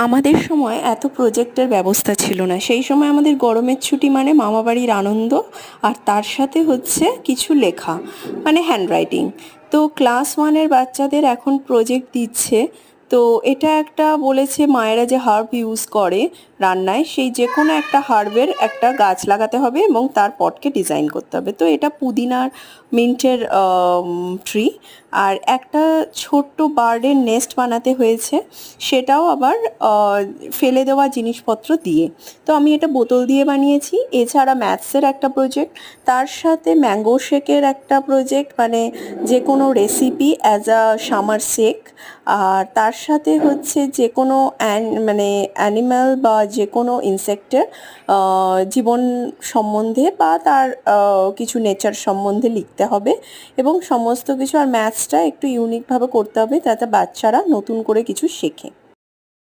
আমাদের সময় এত প্রজেক্টের ব্যবস্থা ছিল না। সেই সময় আমাদের গরমের ছুটি মানে মামাবাড়ির আনন্দ, আর তার সাথে হচ্ছে কিছু লেখা, মানে হ্যান্ডরাইটিং। তো ক্লাস ওয়ানের বাচ্চাদের এখন প্রজেক্ট দিচ্ছে। তো এটা একটা বলেছে মায়েরা যে হার্ব ইউজ করে রান্নায়, সেই যে কোনো একটা হার্বের একটা গাছ লাগাতে হবে এবং তার পটকে ডিজাইন করতে হবে। তো এটা পুদিনার মিন্টের ট্রি, আর একটা ছোট্ট বার্ডের নেস্ট বানাতে হয়েছে, সেটাও আবার ফেলে দেওয়া জিনিসপত্র দিয়ে। তো আমি এটা বোতল দিয়ে বানিয়েছি। এছাড়া ম্যাথসের একটা প্রজেক্ট, তার সাথে ম্যাঙ্গো শেকের একটা প্রজেক্ট, মানে যে কোনো recipe as a summer shake. আর তার সাথে হচ্ছে যে কোনো মানে অ্যানিম্যাল বা যে কোনো ইনসেক্টের জীবন সম্বন্ধে বা তার কিছু নেচার সম্বন্ধে লিখতে হবে এবং সমস্ত কিছু। আর ম্যাথসটা একটু ইউনিকভাবে করতে হবে যাতে বাচ্চারা নতুন করে কিছু শেখে।